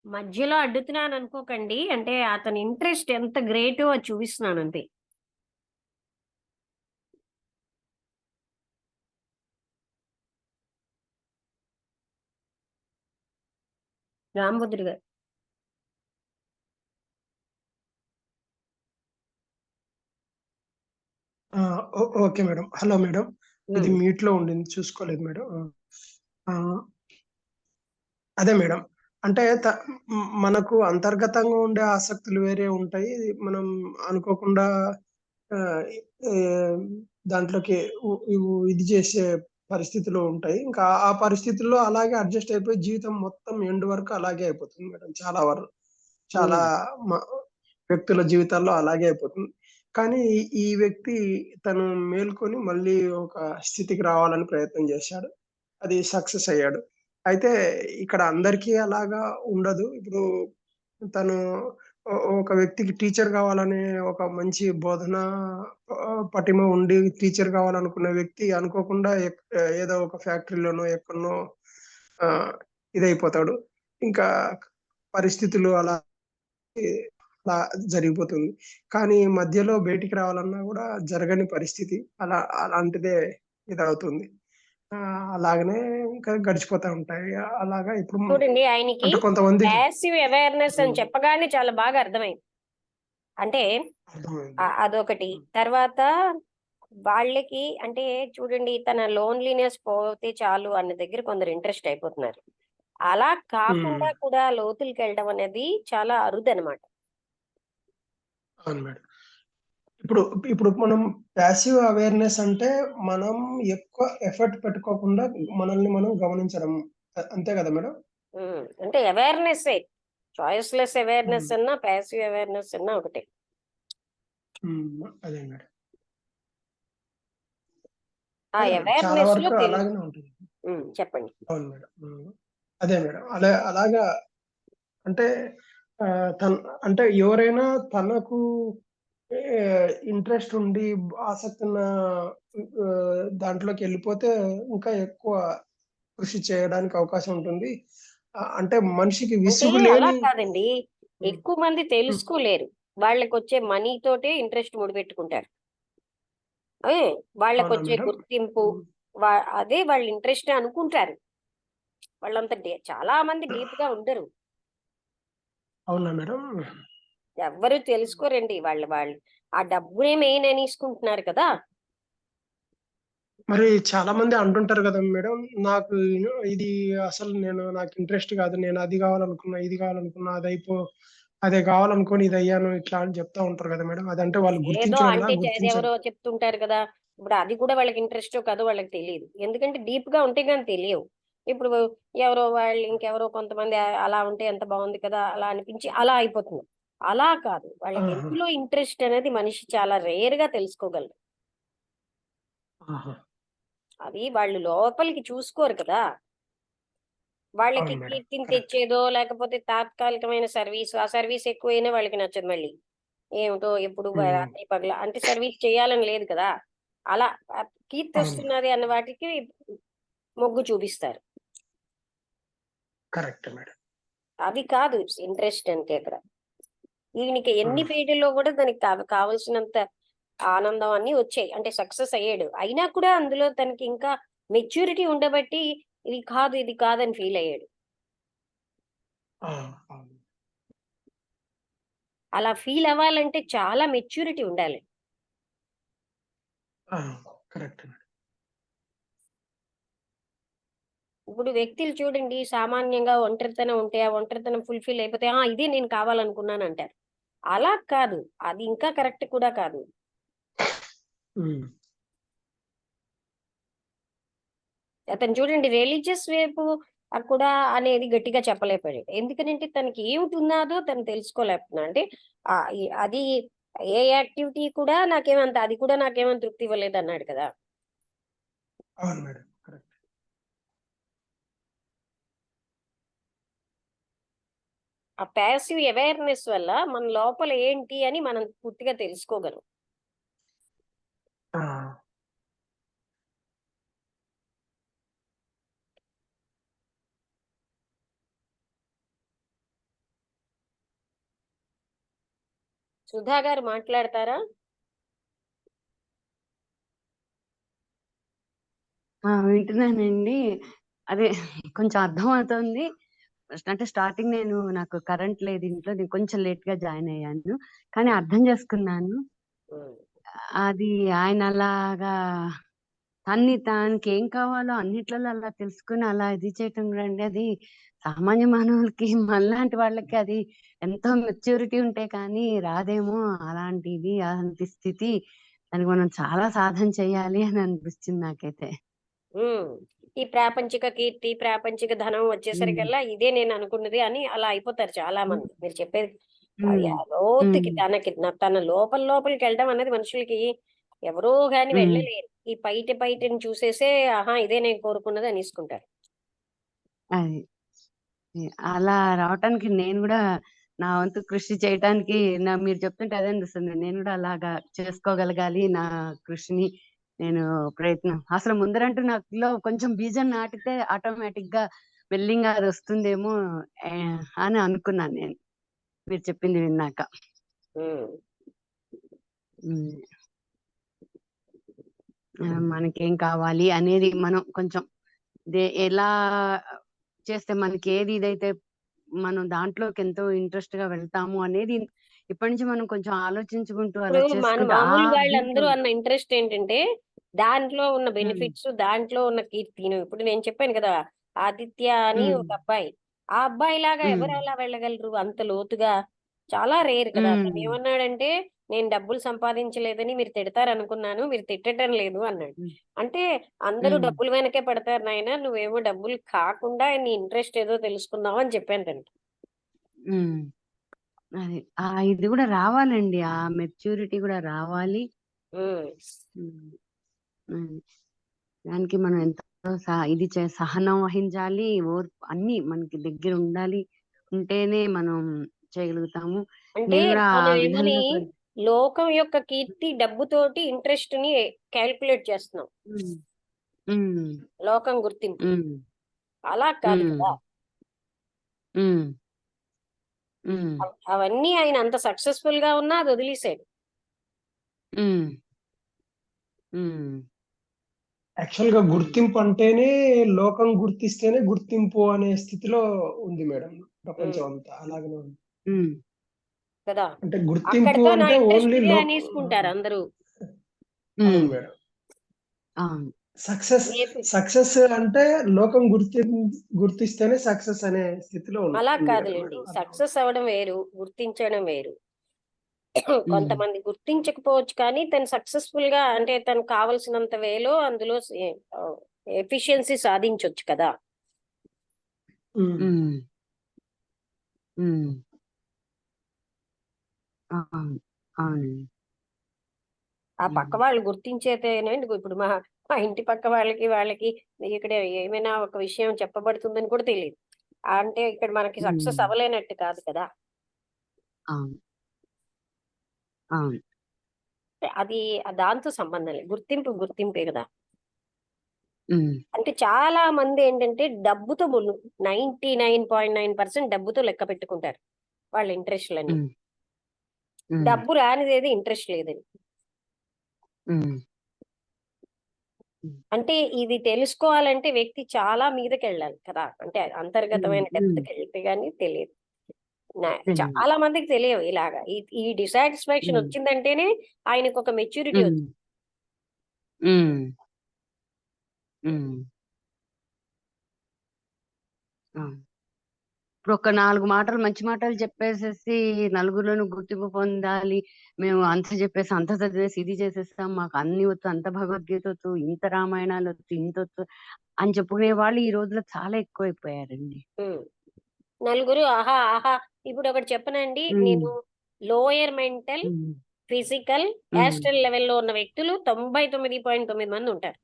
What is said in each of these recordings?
మధ్యలో అడ్డుతున్నాననుకోకండి. అంటే అతని ఇంట్రెస్ట్ ఎంత గ్రేటో అది చూపిస్తున్నానంతే. రామభద్రుడు గారు. Okay madam. Hello madam. ఇది హ్మ్. మ్యూట్‌లో ఉండింది చూసుకోలేదు మేడం. ఆ! అదే మేడం. అంటే మనకు అంతర్గతంగా ఉండే ఆసక్తులు వేరే ఉంటాయి. మనం అనుకోకుండా ఆహ్, ఈ దాంట్లోకి ఇది చేసే పరిస్థితులు ఉంటాయి. ఇంకా ఆ పరిస్థితుల్లో అలాగే అడ్జస్ట్ అయిపోయి జీవితం మొత్తం ఎండ్ వరకు అలాగే అయిపోతుంది మేడం. చాలా హ్మ్. మ వ్యక్తుల జీవితాల్లో అలాగే అయిపోతుంది. కానీ ఈ వ్యక్తి తను మేల్కొని మళ్ళీ ఒక స్థితికి రావాలని ప్రయత్నం చేశాడు. అది సక్సెస్ అయ్యాడు. అయితే ఇక్కడ అందరికీ అలాగా ఉండదు. ఇప్పుడు తను ఒక వ్యక్తికి టీచర్ కావాలనే ఒక మంచి బోధనా పటిమ ఉండి టీచర్ కావాలనుకున్న వ్యక్తి అనుకోకుండా ఏదో ఒక ఫ్యాక్టరీలోనో ఎక్కడనో ఆహ్, ఇదైపోతాడు. ఇంకా పరిస్థితులు అలా జరిగిపోతుంది. కానీ మధ్యలో బయటికి రావాలన్నా గూడా జరగని పరిస్థితి. అలాంటిదే ఇదవుతుంది. అలాగనే ఇంకా గడిచిపోతా ఉంటాయి. అలాగా ఇప్పుడు చూడండి ఆయనకి అంటే కొంతమందికి పాసివ్ అవేర్‌నెస్ అని హ్మ్. చెప్పగానే చాలా బాగా అర్థమైంది. అంటే అర్థమైంది. అదొకటి. హ్మ్. తర్వాత వాళ్ళకి అంటే చూడండి తన లోన్‌లీనెస్ పోతే చాలు అన్న దగ్గర కొందరు ఇంట్రెస్ట్ అయిపోతున్నారు. అలా హ్మ్. కాకుండా కూడా లోతులకెళ్ళడం అనేది చాలా అరుదనమాట. అవును మేడం. ఇప్పుడు ఇప్పుడు మనం పాసివ్ అవేర్‌నెస్ అంటే మనం ఎక్కువ ఎఫర్ట్ పెట్టుకోకుండా మనల్ని మనం గమనించడం. అంతే గదా మేడం? అంటే అవేర్‌నెస్సే. చాయిస్‌లెస్ అవేర్‌నెస్ హ్మ్. అన్నా, పాసివ్ అవేర్‌నెస్ అన్నా ఒకటే. హ్మ్. అదే మేడం. ఆ చాలా అవేర్‌నెస్‌లో వరకు అలాగనే ఉంటుంది. చెప్పండి. అవును మేడం. అదే మేడం. అలాగా అంటే తన్ అంటే ఎవరైనా తనకు ఇంట్రెస్ట్ ఉండి ఆసక్తున్న దాంట్లోకెళ్ళిపోతే ఇంకా ఎక్కువ కృషి చేయడానికి అవకాశం ఉంటుంది. అంటే మనిషికి అంటే విసుగు అలా లేని కాదండి. హ్మ్. ఎక్కువ మంది హ్మ్. తెలుసుకోలేరు. వాళ్ళకొచ్చే మనీ తోటే ఇంట్రెస్ట్ ముడిపెట్టుకుంటారు. ఏ అవునా వాళ్ళకొచ్చే మేడం? గుర్తింపు హ్మ్. వా అదే వాళ్ళ ఇంట్రెస్ట్ అనుకుంటారు. వాళ్ళంత చాలా మంది డీప్‌గా ఉండరు. అవునా మేడం? ఎవ్వరు తెలుసుకోరండి. వాళ్ళు ఆ డబ్బునే మెయిన్ అనేసుకుంటున్నారు కదా! మరి చాలా మంది అంటుంటారు గదా మేడం. నాకు ఇది అసలు నాకు ఇంట్రెస్ట్ గాదు. నేను అది గావాలనుకున్నా, ఇది గావాలనుకున్నా, అదే గావాలనుకోని ఇదయ్యాను ఇట్లా అని జెప్తా ఉంటారు గదా మేడం. అదంటే వాళ్ళు ఏదో గుర్తించగలరా? అంటే గుర్తించరు. అదెవరో చెప్తుంటారు కదా! ఇప్పుడు అది కూడా వాళ్ళకి ఇంట్రెస్టో కాదో వాళ్ళకి తెలీదు. ఎందుకంటే డీప్‌గా ఉంటే గాని తెలియవు. ఇప్పుడు ఎవరో వాళ్ళు ఇంకెవరో కొంతమంది అలా ఉంటే ఎంత బావుంది కదా! అలా అనిపించి అలా అయిపోతుంది. అలా కాదు. వాళ్ళకి ఆహా! ఎందులో ఇంట్రెస్ట్ అనేది మనిషి చాలా రేర్‌గా తెలుసుకోగలరు. ఆహా! అది వాళ్ళు లోపలికి చూసుకోరు కదా! వాళ్ళకి అవును మేడం. కీర్తిని కరెక్ట్. తెచ్చేదో, లేకపోతే తాత్కాలికమైన సర్వీసు, ఆ సర్వీస్ ఎక్కువైనా వాళ్ళకి నచ్చదు మళ్ళీ. ఏమిటో ఎప్పుడు హ్మ్. రాత్రి పగల అంటే సర్వీస్ చేయాలని లేదు కదా! అలా అవును. కీర్తొస్తున్నది అన్న వాటికి మొగ్గు చూపిస్తారు. Correct madam. అది కాదు ఇంట్రెస్ట్ అంటే అక్కడ. ఈయనకి ఆ! ఎన్ని ఫీల్డ్‌లో కూడా దానికి కావాల్సినంత ఆనందం అన్నీ వచ్చాయి. అంటే సక్సెస్ అయ్యాడు. అయినా కూడా అందులో తనకి ఇంకా మెచ్యూరిటీ ఉండబట్టి ఇది కాదు, ఇది కాదని ఫీల్ అయ్యాడు. ఆ! అవును. అలా ఫీల్ అవ్వాలంటే చాలా మెచ్యూరిటీ ఉండాలి. ఆ! Correct madam. ఇప్పుడు వ్యక్తులు చూడండి సామాన్యంగా ఒంటరితనం ఉంటే, ఆ ఒంటరితనం ఫుల్‌ఫిల్ అయిపోతే, ఆ! ఇదే నేను కావాలనుకున్నానంటారు. అలా కాదు. అది ఇంకా కరెక్ట్ కూడా కాదు. హ్మ్. అతను చూడండి రిలీజియస్ వైపు కూడా అనేది గట్టిగా చెప్పలేకపోయాడు. ఎందుకనంటే తనకి ఏమిటున్నాదో తను తెలుసుకోలేకపోతున్నాడు. అంటే అది ఏ యాక్టివిటీ కూడా అది కూడా నాకేమంత తృప్తి ఇవ్వలేదన్నాడు కదా! అవును మేడం. కరెక్ట్. ఆ పాసివ్ అవేర్‌నెస్ వల్ల మన లోపల ఏంటి అని మనం పూర్తిగా తెలుసుకోగలం. ఆ! సుధా గారు మాట్లాడతారా? వింటున్నానండి. అదే కొంచెం అర్థమవుతోంది. అంటే స్టార్టింగ్ నాకు కరెంట్ లేదు ఇంట్లో. నేను కొంచెం లేట్‌గా జాయిన్ అయ్యాను. కానీ అర్థం చేసుకున్నాను. ఉమ్, అది ఆయన అలాగా తనకేం కావాలో అన్నిట్లలో అలా తెలుసుకొని అలా ఇది చేయటం గూడండి, అది సామాన్య మానవులకి మనలాంటి వాళ్ళకి అది ఎంతో మెచ్యూరిటీ ఉంటే కానీ రాదేమో అలాంటిది, అలాంటి స్థితి. దానికి మనం చాలా సాధన చేయాలి అని అనిపిచ్చింది నాకైతే. ఉమ్. ఈ ప్రాపంచిక కీర్తి, ప్రాపంచిక ధనం హ్మ్. వచ్చేసరికల్లా ఇదే నేను అనుకున్నది అని అలా అయిపోతారు చాలా హ్మ్. మంది. మీరు చెప్పేది హ్మ్. లోతుకి హ్మ్. తన లోపలికి వెళ్ళడం అనేది మనుషులకి ఎవరో గాని హ్మ్. వెళ్ళలేరు. ఈ బయటని చూసేసే ఆహా ఇదే నేను కోరుకున్నది అనేసుకుంటారు. అది. అలా రావటానికి నేను గూడా నా వంతు కృషి చేయటానికి మీరు చెప్తుంటే అదే అనిపిస్తుంది. నేను గూడా అలాగా చేసుకోగలగాలి. నా కృషిని నేను అసలు ముందరంటూ నాలో కొంచెం బీజం నాటితే ఆటోమేటిక్‌గా మెల్లింగా అదొస్తుందేమో అని అనుకున్నాను నేను, మీరు చెప్పింది విన్నాక. ఉమ్. హ్మ్. మనకేం కావాలి అనేది మనం కొంచెం ఎలా చేస్తే మనకి ఏది ఇదైతే మనం దాంట్లోకి ఎంతో ఇంట్రెస్ట్ గా వెళ్తాము అనేది ఇప్పటి నుంచి మనం కొంచెం ఆలోచించుకుంటూ అలా ఇప్పుడు మన చేసుకుంటూ మామూలు దీంట్లో. వాళ్ళందరూ అన్న ఇంట్రెస్ట్ ఏంటంటే దాంట్లో ఉన్న ఉమ్, బెనిఫిట్స్, దాంట్లో ఉన్న కీర్తిను. ఇప్పుడు నేను చెప్పాను కదా, ఆదిత్య అని ఉమ్, ఒక అబ్బాయి. ఆ అబ్బాయి లాగా ఉమ్, ఎవరు అలా వెళ్ళగలరు అంత లోతుగా? చాలా రేర్ కదా. తను ఉమ్, ఏమన్నాడంటే, నేను డబ్బులు సంపాదించలేదని మీరు తిడతారనుకున్నాను, మీరు తిట్టడం లేదు అన్నాడు. ఉమ్, అంటే అందరూ ఉమ్, డబ్బులు వెనకే పడతారు నాయన, నువ్వేమో డబ్బులు కాకుండా నీ ఇంట్రెస్ట్ ఏదో తెలుసుకుందాం అని చెప్పాను తనకి. ఉమ్. అది ఇది కూడా రావాలండి, ఆ మెచ్యూరిటీ కూడా రావాలి. ఉమ్. ఉమ్, ఉమ్. దానికి మనం ఎంతో ఇది సహనం వహించాలి, ఓర్పు అన్ని మనకి దగ్గర ఉండాలి. ఉంటేనే మనం చేయగలుగుతాము. అంటే నేను కూడా ఆ మనం ఏమని విధంగా లోకం యొక్క కీర్తి డబ్బుతోటి ఇంట్రెస్ట్ ని క్యాల్కులేట్ చేస్తున్నాం, ఉమ్, ఉమ్, లోకం గుర్తింపు. ఉమ్, అలా కాదు ఉమ్, కదా. ఉమ్, ఉమ్, అవన్నీ ఆయన అంత సక్సెస్ఫుల్ గా ఉన్నా అది వదిలేసాడు. ఉమ్, ఉమ్, యాక్చువల్‌గా గుర్తింపు అంటేనే లోకం గుర్తిస్తేనే గుర్తింపు అనే స్థితిలో ఉంది మేడం. ప్రపంచం అంతా అలాగనే ఉంది. ఉమ్, అంటే గుర్తింపు అక్కడితో నా అంటే ఇంట్రెస్ట్ ఓన్లీ ఇదే అనేసుకుంటారు అందరూ. అవును ఉమ్, మేడం. అవును. సక్సెస్ రేపు సక్సెస్ అంటే లోకం గుర్తిస్తేనే సక్సెస్ అనే స్థితిలో అలా ఉంది కదా కాదులేండి, మేడం. అర్థం. సక్సెస్ అవ్వడం వేరు, గుర్తించడం వేరు. ఉమ్, కొంతమంది గుర్తించకపోవచ్చు కానీ తను సక్సెస్ఫుల్ గా, అంటే తను కావలసినంత వేలో అందులో ఎఫిషియన్సీ సాధించొచ్చు కదా. హ్మ్. ఉమ్, ఉమ్, అవును, అవునండి. ఆ పక్క వాళ్ళు గుర్తించేతేనండి. ఇప్పుడు మా మా ఇంటి పక్క వాళ్ళకి ఇక్కడ ఏమైనా ఒక విషయం చెప్పబడుతుందని కూడా తెలియదు. అంటే ఇక్కడ మనకి సక్సెస్ ఉమ్, అవ్వలేనట్టు కాదు కదా. అవును, అవును. అది దాంతో సంబంధం లేదు, గుర్తింపే కదా. ఉమ్, అంటే చాలా మంది ఏంటంటే డబ్బుతో 99.9% డబ్బుతో లెక్క పెట్టుకుంటారు వాళ్ళ ఇంట్రెస్ట్లన్నీ. ఉమ్, ఉమ్, డబ్బు రానిదేది ఇంట్రెస్ట్ లేదని. ఉమ్, ఉమ్, అంటే ఇది తెలుసుకోవాలంటే వ్యక్తి చాలా మీదకి వెళ్ళాలి కదా. అంటే అంతర్గతమైన ఉమ్, డెప్త్కి వెళ్తే గానీ తెలియదు. తెలియదు. చాలా మందికి తెలియవు ఇలాగా. ఈ డిసాటిస్ఫాక్షన్ ఉమ్, వచ్చిందంటేనే ఆయనకు ఒక మెచ్యూరిటీ ఉమ్, వచ్చింది. ఉమ్, ఉమ్, అవును. ఇప్పుడు ఒక 4 మాటలు మంచి మాటలు చెప్పేసేసి నలుగురిలోనూ గుర్తింపు పొందాలి. మేము అంత చెప్పేసి, అంత చదివేసి, ఇది చేసేసాం, మాకు అన్ని వచ్చు, అంత భగవద్గీత వచ్చు, ఇంత రామాయణాలు వచ్చు, ఇంత వచ్చు అని చెప్పుకునే వాళ్ళు ఈ రోజుల్లో చాలా ఎక్కువైపోయారండి. ఉమ్. నలుగురు ఆహా ఆహా. ఇప్పుడు ఒకటి చెప్పనండి, ఉమ్, నేను లోయర్ మెంటల్, ఉమ్, ఫిజికల్, ఉమ్, యాస్ట్రల్ లెవెల్లో ఉన్న వ్యక్తులు 99.9 మంది ఉంటారు.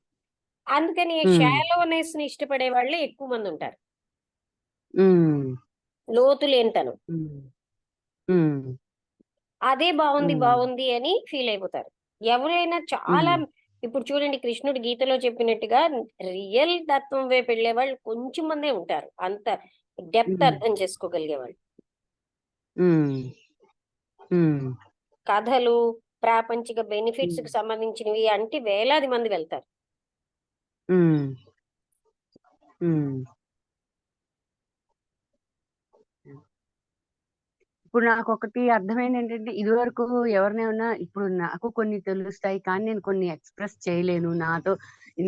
అందుకని ఉమ్, షాలోనెస్ ని ఇష్టపడే వాళ్ళే ఎక్కువ మంది ఉంటారు, ఉమ్, లోతు లేనితనం. ఉమ్, ఉమ్, అదే బాగుంది ఉమ్, బాగుంది అని ఫీల్ అయిపోతారు. ఎవరైనా చాలా, ఉమ్, ఇప్పుడు చూడండి కృష్ణుడు గీతలో చెప్పినట్టుగా రియల్ తత్వం వైపు వెళ్ళే వాళ్ళు కొంచెం మందే ఉంటారు, అంత డెప్త్ ఉమ్, అర్థం చేసుకోగలిగే వాళ్ళు. ఉమ్, ఉమ్, కథలు, ప్రాపంచిక బెనిఫిట్స్ కి సంబంధించినవి అంటే వేలాది మంది వెళ్తారు. ఉమ్, ఉమ్. ఇప్పుడు నాకు ఒకటి అర్థమైంది ఏంటంటే, ఇది వరకు ఎవరినైనా, ఇప్పుడు నాకు కొన్ని తెలుస్తాయి కానీ నేను కొన్ని ఎక్స్ప్రెస్ చేయలేను.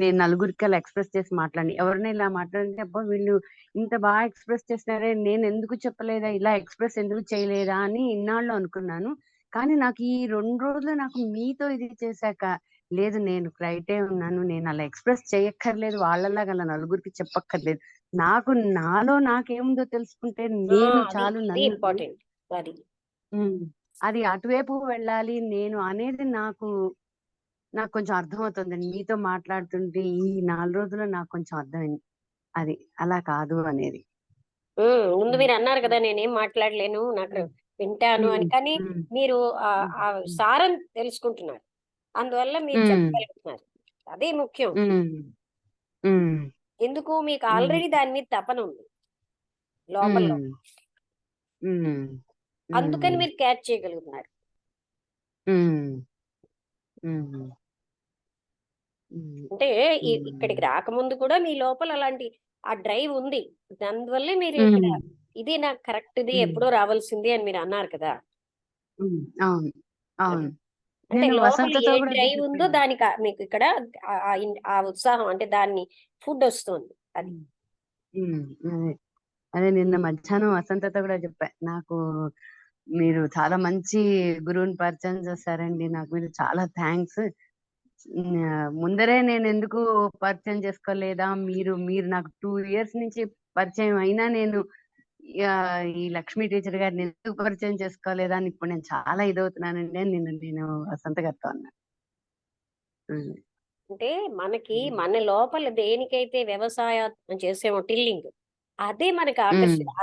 నేను నలుగురికి అలా ఎక్స్ప్రెస్ చేసి మాట్లాడి, ఎవరైనా ఇలా మాట్లాడితే అబ్బా వీళ్ళు ఇంత బాగా ఎక్స్ప్రెస్ చేస్తున్నారే, నేను ఎందుకు చెప్పలేదా, ఇలా ఎక్స్ప్రెస్ ఎందుకు చేయలేదా అని ఇన్నాళ్ళు అనుకున్నాను. కానీ నాకు ఈ 2 రోజులు నాకు మీతో ఇది చేశాక, లేదు నేను రైటే ఉన్నాను, నేను అలా ఎక్స్ప్రెస్ చేయక్కర్లేదు, వాళ్ళలాగా అలా నలుగురికి చెప్పక్కర్లేదు, నాకు నాలో నాకేముందో తెలుసుకుంటే నేను అది చాలు, అది నన్ను ఇంపార్టెంట్. అది అది అటువైపు వెళ్ళాలి నేను అనేది నాకు కొంచెం అర్థమవుతుందండి. మీతో మాట్లాడుతుంటే ఈ 4 రోజుల్లో నాకు కొంచెం అర్థమైంది అది అలా కాదు అనేది. ముందు మీరు అన్నారు కదా, నేనేం మాట్లాడలేను, నాకు వింటాను అని. కానీ మీరు ఆ సారం తెలుసుకుంటున్నారు, అందువల్ల మీరు చెప్పగలుగుతున్నారు. అదే ముఖ్యం. ఎందుకు మీకు ఆల్రెడీ దాని మీద తపన ఉంది లోపల, అందుకని మీరు క్యాచ్ చేయగలుగుతున్నారు. అంటే ఇక్కడికి రాకముందు కూడా మీ లోపల అలాంటి ఆ డ్రైవ్ ఉంది, అందువల్లే మీరు ఇక్కడ ఇది నాకు కరెక్ట్, ఇది ఎప్పుడో రావాల్సింది అని మీరు అన్నారు కదా. అవును, అవును. అంటే నేను లోపల వసంతతో ఏ కూడా డ్రైవ్ ఉందో చెప్పాను. దానికి మీకు ఇక్కడ ఆ ఉత్సాహం, అంటే దాన్ని ఫుడ్ వస్తుంది. అది అదే అదే నిన్న మధ్యాహ్నం వసంతతో కూడా చెప్పా, నాకు మీరు చాలా మంచి గురువుని పరిచయం చేశారండి, నాకు మీరు చాలా థ్యాంక్స్. ముందరే నేను ఎందుకు పరిచయం చేసుకోలేదా, మీరు మీరు నాకు 2 years నుంచి పరిచయం అయినా నేను ఈ లక్ష్మీ టీచర్ గారిని ఎందుకు పరిచయం చేసుకోలేదా అని ఇప్పుడు నేను చాలా ఇదవుతున్నానండి అని నేను వసంత గారితో అన్నాను. అంటే మనకి మన లోపల దేనికైతే వ్యవసాయం చేసేమో టిల్లింగ్, అదే మనకి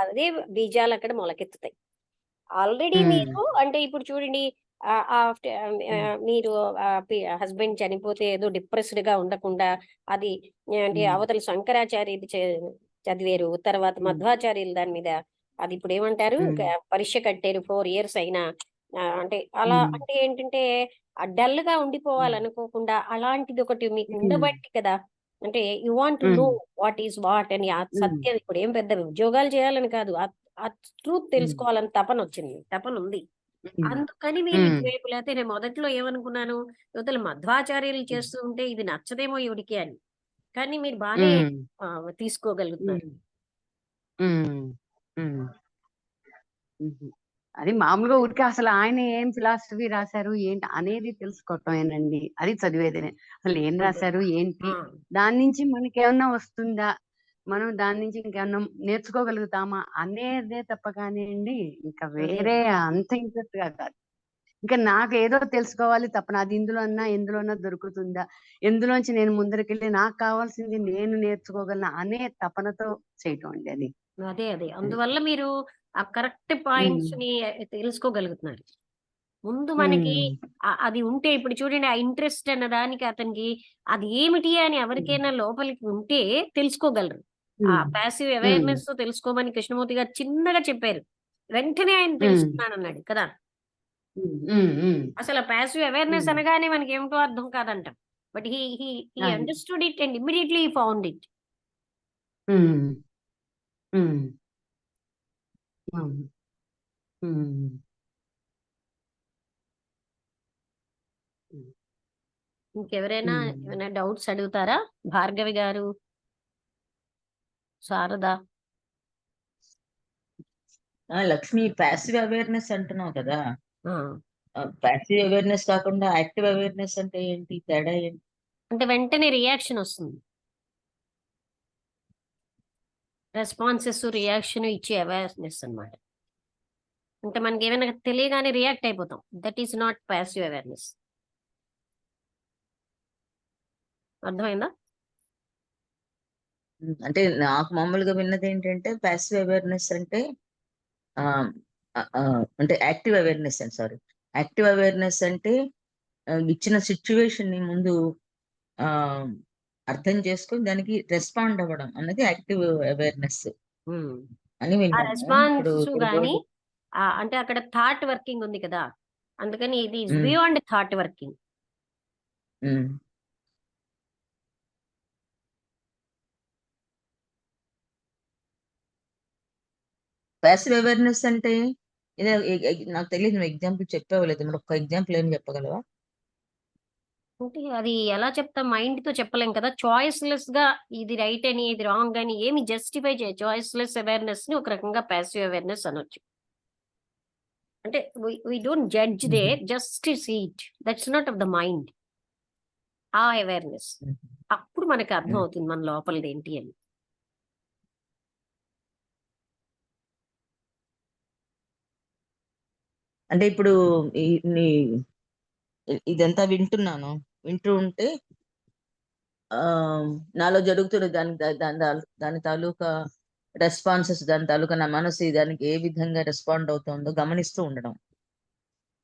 అదే బీజాలు అక్కడ మొలకెత్తుతాయి. ఆల్రెడీ మీరు అంటే ఇప్పుడు చూడండి, మీరు హస్బెండ్ చనిపోతే ఏదో డిప్రెస్డ్ గా ఉండకుండా, అది అంటే అవతల శంకరాచార్య చదివారు, తర్వాత మధ్వాచార్యులు దాని మీద అది ఇప్పుడు ఏమంటారు పరీక్ష కట్టారు 4 years అయినా. అంటే అలా అంటే ఏంటంటే డల్ గా ఉండిపోవాలనుకోకుండా అలాంటిది ఒకటి మీకు ఉండబట్టి కదా. అంటే you want to know what is what అని, ఆ సత్యం. ఇప్పుడు ఏం పెద్ద ఉద్యోగాలు చేయాలని కాదు, ఆ ట్రూత్ తెలుసుకోవాలని తపన ఉంది. అందుకని మీరు ఇటువైపు, లేకపోతే నేను మొదట్లో ఏమనుకున్నాను, యువతలు మధ్వాచార్యులు చేస్తూ ఉంటే ఇది నచ్చదేమో ఈవిడికి అని, కానీ మీరు బాగానే తీసుకోగలుగుతున్నారు. అది మామూలుగా ఊరికే అసలు ఆయన ఏం ఫిలాసఫీ రాశారు ఏంటి అనేది తెలుసుకోవటమేనండి, అది చదివేది. అసలు ఏం రాశారు ఏంటి, దాని నుంచి మనకేమన్నా వస్తుందా, మనం దాని నుంచి ఇంకేమన్నా నేర్చుకోగలుగుతామా అనేదే తప్ప కానివ్వండి, ఇంకా వేరే అంత ఇంట్రెస్ట్ గా కాదు. ఇంకా నాకు ఏదో తెలుసుకోవాలి తప్పన, అది ఎందులోన్నా దొరుకుతుందా, ఎందులోంచి నేను ముందరికెళ్ళి నాకు కావాల్సింది నేను నేర్చుకోగలను అనే తపనతో చేయటం అండి అది. అదే అందువల్ల మీరు ఆ కరెక్ట్ పాయింట్స్ ని తెలుసుకోగలుగుతున్నారు. ముందు మనకి అది ఉంటే, ఇప్పుడు చూడండి, ఆ ఇంట్రెస్ట్ అన్న దానికి అతనికి అది ఏమిటి అని ఎవరికైనా లోపలికి ఉంటే తెలుసుకోగలరు. ఆ ప్యాసివ్ అవేర్నెస్ తో తెలుసుకోమని కృష్ణమూర్తి గారు చిన్నగా చెప్పారు, వెంటనే ఆయన తెలుసుకున్నానన్నాడు కదా. అసలు ప్యాసివ్ అవేర్నెస్ అనగానే మనకి ఏమిటో అర్థం కాదంట, but he understood it and immediately he found it. ఇంకెవరైనా ఏమైనా డౌట్స్ అడుగుతారా? భార్గవి గారు, శారద. లక్ష్మి, ప్యాసివ్ అవేర్నెస్ అంటున్నావు కదా, ప్యాసివ్ అవేర్నెస్ కాకుండా యాక్టివ్ అవేర్నెస్ అంటే ఏంటి, తేడా ఏంటి? అంటే వెంటనే రియాక్షన్ వస్తుంది, రెస్పాన్సెస్ రియాక్షన్ ఇచ్చే అవేర్నెస్ అన్నమాట. అంటే మనకి ఏమైనా తెలియగానే రియాక్ట్ అయిపోతాం, that is not passive awareness. అర్థమైందా? అంటే నాకు మామూలుగా విన్నది ఏంటంటే, ప్యాసివ్ అవేర్నెస్ అంటే అంటే యాక్టివ్ అవేర్నెస్ అండి, సారీ, యాక్టివ్ అవేర్నెస్ అంటే ఇచ్చిన సిచ్యువేషన్ ని ముందు అర్థం చేసుకొని దానికి రెస్పాండ్ అవ్వడం అన్నది యాక్టివ్ అవేర్నెస్ అని ఆ విన్నాను. రెస్పాన్స్ గానీ అంటే అక్కడ థాట్ వర్కింగ్ ఉంది కదా, అందుకని ఇది ఉమ్, బియాండ్ థాట్ వర్కింగ్. ఉమ్. ప్యాసివ్ అవేర్నెస్ అంటే ఇదే నాకు తెలియదు, నువ్వు ఎగ్జాంపుల్ చెప్పావు లేదు, మరి ఒక ఎగ్జాంపుల్ ఏం చెప్పగలవా? అంటే అది ఎలా చెప్తాం, మైండ్ తో చెప్పలేం కదా. చాయిస్లెస్ గా ఇది రైట్ అని ఇది రాంగ్ అని ఏమి జస్టిఫై చేయ చాయిస్లెస్ అవేర్నెస్ ని ఒక రకంగా ప్యాసివ్ అవేర్నెస్ అనొచ్చు. అంటే we don't judge they, just see it, that's not of the mind. ఆ అవేర్నెస్ అప్పుడు మనకి అర్థం అవుతుంది మన లోపలది ఏంటి అని. అంటే ఇప్పుడు ఇదంతా వింటూ ఉంటే ఆ నాలో జరుగుతున్న దాని తాలూకా రెస్పాన్సెస్, దాని తాలూకా నా మనసు దానికి ఏ విధంగా రెస్పాండ్ అవుతుందో గమనిస్తూ ఉండడం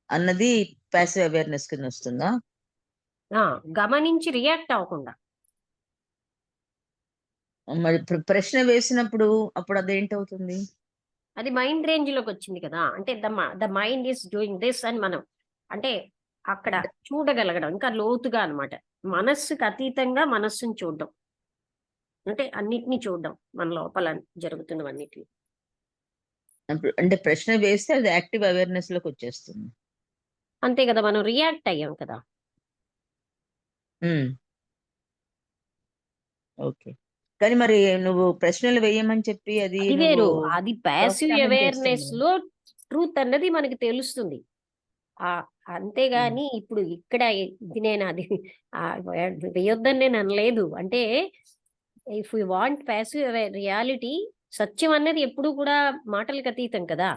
అన్నది ప్యాసివ్ అవేర్నెస్ కింద వస్తుందా? గమనించి రియాక్ట్ అవ్వకుండా. మరి ప్రశ్న వేసినప్పుడు అప్పుడు అదేంటవుతుంది? అది మైండ్ రేంజ్ లోకి వచ్చింది కదా. అంటే the mind is doing this అని మనం అంటే అక్కడ చూడగలగడం ఇంకా లోతుగా అన్నమాట. మనస్సుకు అతీతంగా మనస్సుని చూడడం, అంటే అన్నిటినీ చూడడం, మన లోపల జరుగుతున్నవన్నిటిని. అంటే ప్రశ్న వేస్తే అది యాక్టివ్ అవేర్నెస్ లోకి వచ్చేస్తుంది. అంతే కదా, మనం రియాక్ట్ అయ్యాం కదా. ఓకే. కానీ మరి నువ్వు ప్రశ్నలు వేయమని చెప్పి అది అది నువ్వు వేరు. అది ప్యాసివ్ ప్రోత్సాహం అవేర్నెస్ చేస్తున్నావు. లో ట్రూత్ అన్నది మనకి తెలుస్తుంది. అంతేగాని ఇప్పుడు ఇక్కడ ఇది నేను అది వేయొద్దని నేను అనలేదు. అంటే if you want passive reality, సత్యం అన్నది ఎప్పుడు కూడా మాటలకు అతీతం కదా.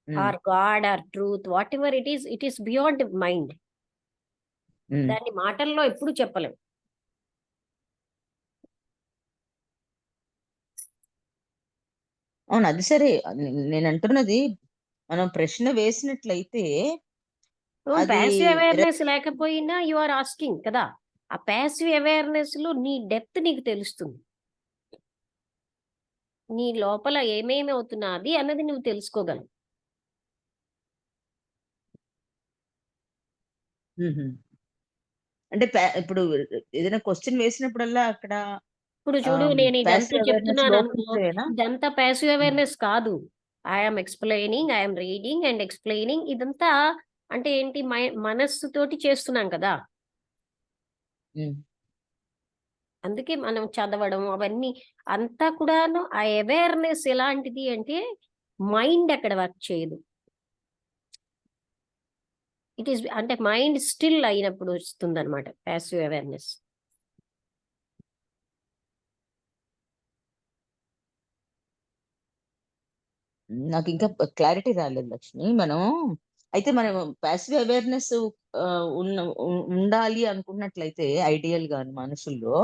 Or God or truth whatever it is beyond mind. దాన్ని మాటల్లో ఎప్పుడు చెప్పలేం. అవును, అది సరే. నేను అంటున్నది, మనం ప్రశ్న వేసినట్లయితే అది ప్యాసివ్ అవేర్నెస్ లేకపోయినా యు ఆర్ ఆస్కింగ్ కదా. ఆ ప్యాసివ్ అవేర్నెస్ లో నీ డెప్త్ నీకు తెలుస్తుంది. నీ లోపల ఏమేమి అవుతున్నది అన్నది నువ్వు తెలుసుకోగలవు. అంటే ఇప్పుడు ఏదైనా క్వశ్చన్ వేసినప్పుడల్లా అక్కడ ఇప్పుడు చూడు, నేను ఇదంతా ప్యాసివ్ అవేర్నెస్ చెప్తున్నాను అనుకో, లోపించేనా? ఇదంతా ప్యాసివ్ అవేర్నెస్ కాదు. I'm explaining, I'm reading and explaining. ఇదంతా అంటే ఏంటి, మనస్సు తోటి చేస్తున్నాం కదా. అందుకే మనం చదవడం అవన్నీ అంతా కూడాను ఆ అవేర్నెస్ ఎలాంటిది అంటే మైండ్ అక్కడ వర్క్ చేయదు. ఇట్ ఈస్ అంటే మైండ్ స్టిల్ అయినప్పుడు వస్తుంది అనమాట ప్యాసివ్ అవేర్నెస్. నాకు ఇంకా క్లారిటీ రాలేదు లక్ష్మి. మనం ప్యాసివ్ అవేర్నెస్ ఉండాలి అనుకున్నట్లయితే ఐడియల్ గా మనుషుల్లో,